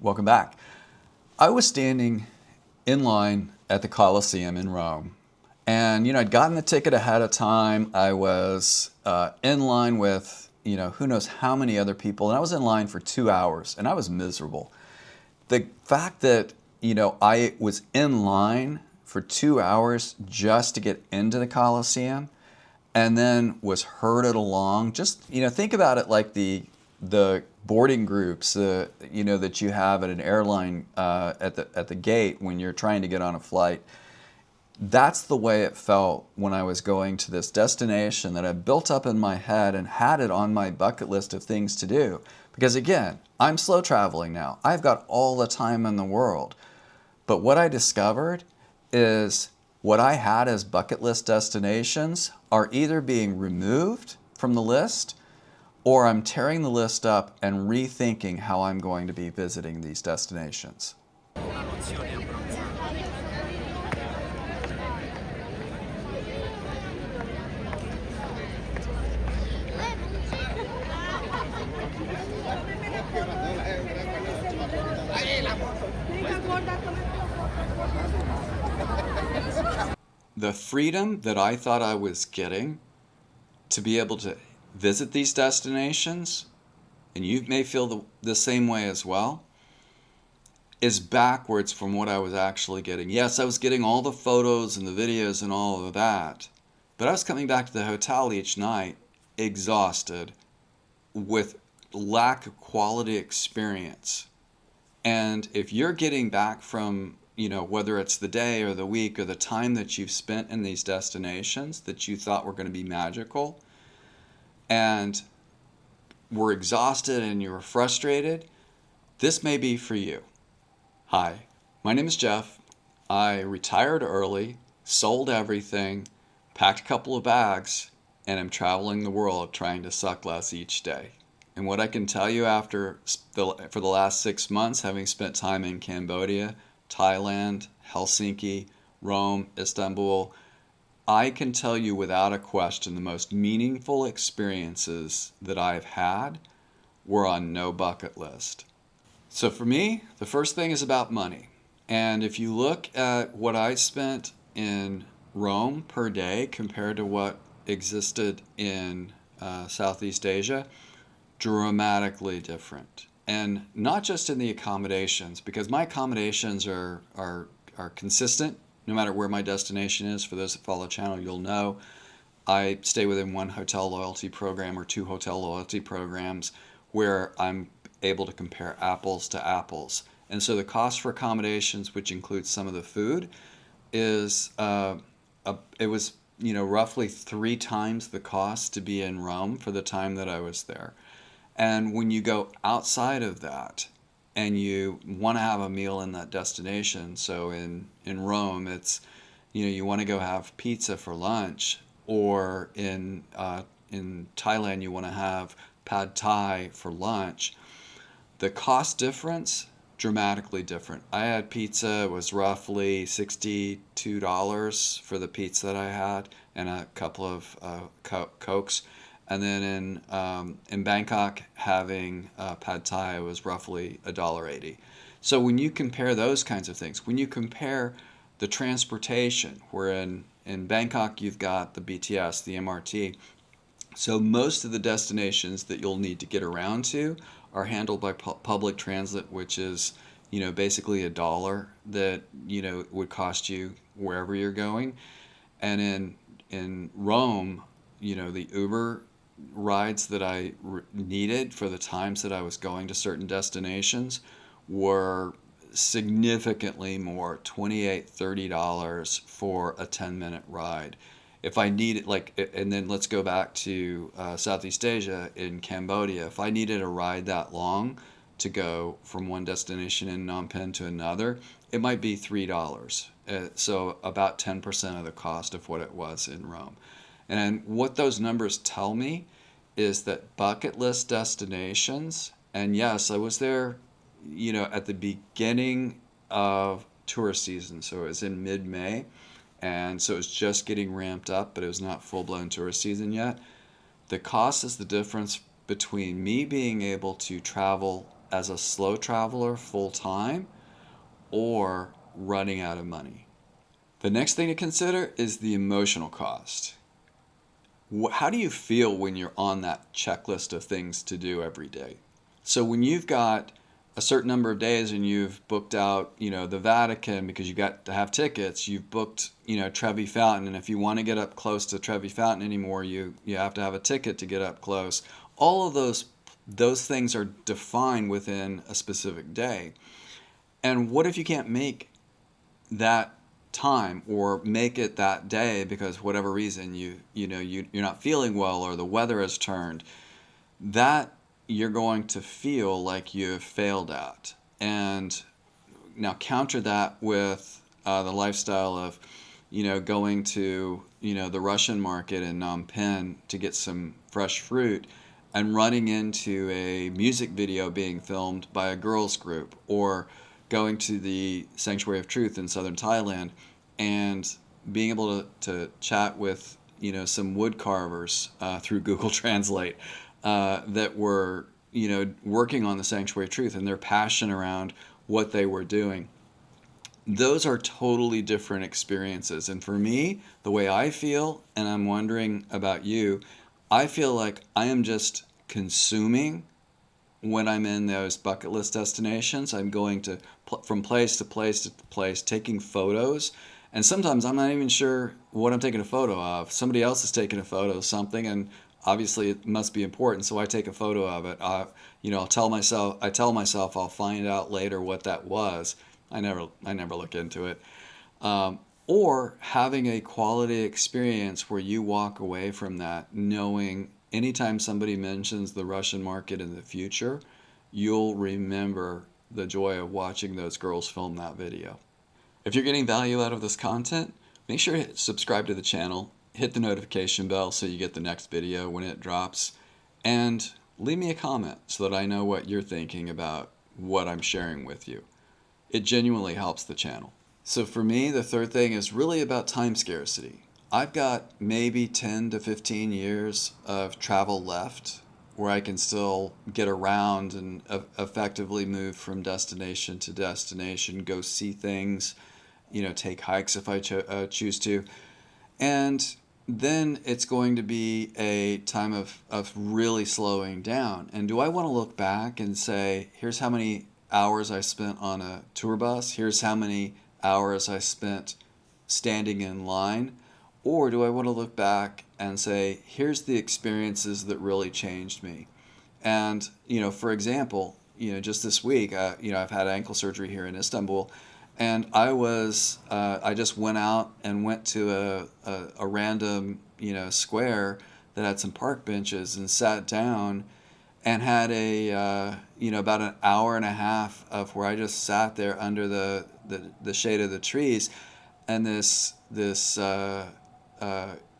Welcome back. I was standing in line at the Colosseum in Rome. And, I'd gotten the ticket ahead of time. I was in line with, who knows how many other people. And I was in line for 2 hours and I was miserable. The fact that, I was in line for 2 hours just to get into the Colosseum and then was herded along. Just, think about it like the boarding groups, that you have at an airline at the gate when you're trying to get on a flight. That's the way it felt when I was going to this destination that I built up in my head and had it on my bucket list of things to do. Because again, I'm slow traveling now. I've got all the time in the world. But what I discovered is what I had as bucket list destinations are either being removed from the list or I'm tearing the list up and rethinking how I'm going to be visiting these destinations. The freedom that I thought I was getting to be able to visit these destinations, and you may feel the same way as well, is backwards from what I was actually getting. Yes, I was getting all the photos and the videos and all of that, but I was coming back to the hotel each night exhausted with lack of quality experience. And if you're getting back from, whether it's the day or the week or the time that you've spent in these destinations that you thought were going to be magical, and were exhausted and you were frustrated, this may be for you. Hi, my name is Jeff. I retired early, sold everything, packed a couple of bags, and am traveling the world trying to suck less each day. And what I can tell you for the last 6 months, having spent time in Cambodia, Thailand, Helsinki, Rome, Istanbul, I can tell you without a question the most meaningful experiences that I've had were on no bucket list. So for me, the first thing is about money. And if you look at what I spent in Rome per day compared to what existed in Southeast Asia, dramatically different. And not just in the accommodations, because my accommodations are consistent no matter where my destination is. For those that follow the channel, you'll know I stay within one hotel loyalty program or two hotel loyalty programs where I'm able to compare apples to apples. And so the cost for accommodations, which includes some of the food, is it was roughly 3 times the cost to be in Rome for the time that I was there. And when you go outside of that and you want to have a meal in that destination, so in Rome, it's, you want to go have pizza for lunch, or in Thailand, you want to have pad thai for lunch. The cost difference, dramatically different. I had pizza, it was roughly $62 for the pizza that I had, and a couple of Cokes. And then in Bangkok, having pad thai was roughly $1.80. So when you compare those kinds of things, when you compare the transportation, where in Bangkok you've got the BTS, the MRT, so most of the destinations that you'll need to get around to are handled by public transit, which is basically $1 that would cost you wherever you're going. And in Rome, the Uber rides that I needed for the times that I was going to certain destinations were significantly more, $28, $30 for a 10-minute ride. If I needed, and then let's go back to Southeast Asia in Cambodia. If I needed a ride that long to go from one destination in Phnom Penh to another, it might be $3. So about 10% of the cost of what it was in Rome. And what those numbers tell me is that bucket list destinations, and yes, I was there, at the beginning of tourist season, so it was in mid-May, and so it was just getting ramped up, but it was not full-blown tourist season yet. The cost is the difference between me being able to travel as a slow traveler full time or running out of money. The next thing to consider is the emotional cost. How do you feel when you're on that checklist of things to do every day? So when you've got a certain number of days and you've booked out, the Vatican because you got to have tickets, you've booked, Trevi Fountain, and if you want to get up close to Trevi Fountain anymore, you have to have a ticket to get up close. All of those things are defined within a specific day. And what if you can't make that time or make it that day because whatever reason you're not feeling well or the weather has turned? That you're going to feel like you've failed at. And now counter that with the lifestyle of going to the Russian market in Phnom Penh to get some fresh fruit and running into a music video being filmed by a girls group, or going to the Sanctuary of Truth in southern Thailand and being able to chat with some wood carvers through Google Translate that were working on the Sanctuary of Truth, and their passion around what they were doing. Those are totally different experiences. And for me, the way I feel, and I'm wondering about you, I feel like I am just consuming when I'm in those bucket list destinations. I'm going to from place to place to place, taking photos. And sometimes I'm not even sure what I'm taking a photo of. Somebody else is taking a photo of something, and obviously it must be important, so I take a photo of it. I tell myself I'll find out later what that was. I never look into it. Or having a quality experience where you walk away from that knowing anytime somebody mentions the Russian market in the future, you'll remember the joy of watching those girls film that video. If you're getting value out of this content, make sure to subscribe to the channel, hit the notification bell so you get the next video when it drops, and leave me a comment so that I know what you're thinking about what I'm sharing with you. It genuinely helps the channel. So for me, the third thing is really about time scarcity. I've got maybe 10 to 15 years of travel left where I can still get around and effectively move from destination to destination, go see things, take hikes if I choose to. And then it's going to be a time of really slowing down. And do I want to look back and say, here's how many hours I spent on a tour bus, here's how many hours I spent standing in line? Or do I want to look back and say, here's the experiences that really changed me? And, for example, just this week, I've had ankle surgery here in Istanbul, and I just went out and went to a random, square that had some park benches and sat down and had about an hour and a half of where I just sat there under the shade of the trees, and this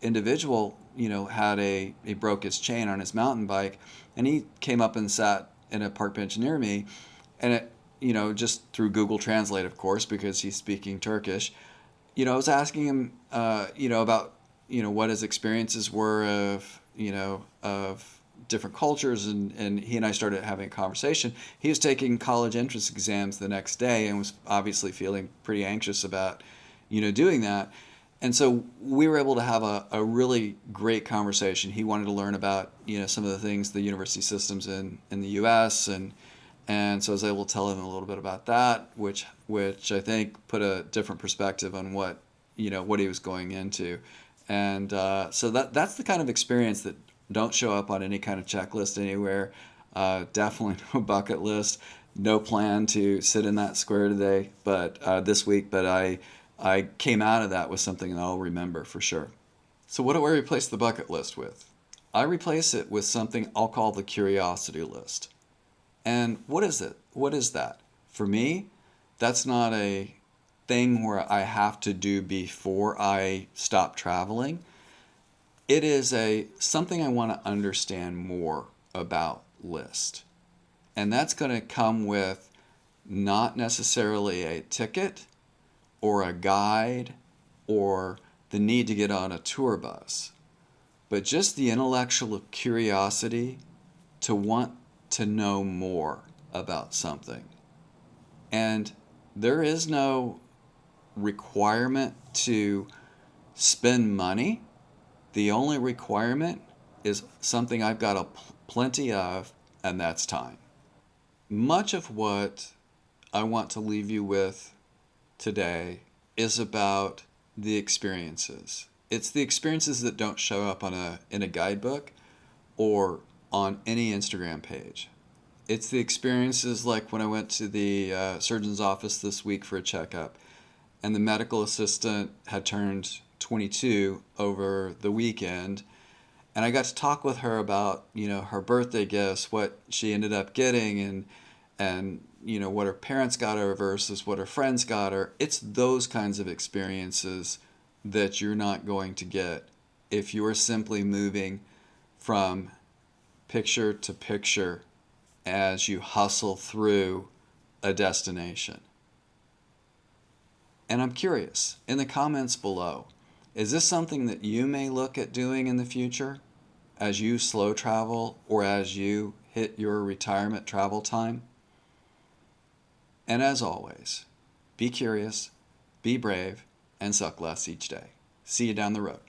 individual, he broke his chain on his mountain bike, and he came up and sat in a park bench near me, and it, just through Google Translate, of course, because he's speaking Turkish, I was asking him, about, what his experiences were of different cultures, and he and I started having a conversation. He was taking college entrance exams the next day and was obviously feeling pretty anxious about, doing that. And so we were able to have a really great conversation. He wanted to learn about, some of the things, the university systems in the U.S., and so I was able to tell him a little bit about that, which I think put a different perspective on what he was going into. And so that's the kind of experience that don't show up on any kind of checklist anywhere. Definitely no bucket list. No plan to sit in that square today, but this week. But I came out of that with something that I'll remember for sure. So what do I replace the bucket list with? I replace it with something I'll call the curiosity list. And what is it? What is that? For me, that's not a thing where I have to do before I stop traveling. It is something I want to understand more about list. And that's going to come with not necessarily a ticket or a guide or the need to get on a tour bus, but just the intellectual curiosity to want to know more about something. And there is no requirement to spend money. The only requirement is something I've got plenty of, and that's time. Much of what I want to leave you with today is about the experiences. It's the experiences that don't show up in a guidebook or on any Instagram page. It's the experiences like when I went to the surgeon's office this week for a checkup, and the medical assistant had turned 22 over the weekend, and I got to talk with her about her birthday gifts, what she ended up getting, and what her parents got her versus what her friends got her. It's those kinds of experiences that you're not going to get if you are simply moving from picture to picture as you hustle through a destination. And I'm curious, in the comments below, is this something that you may look at doing in the future as you slow travel or as you hit your retirement travel time? And as always, be curious, be brave, and suck less each day. See you down the road.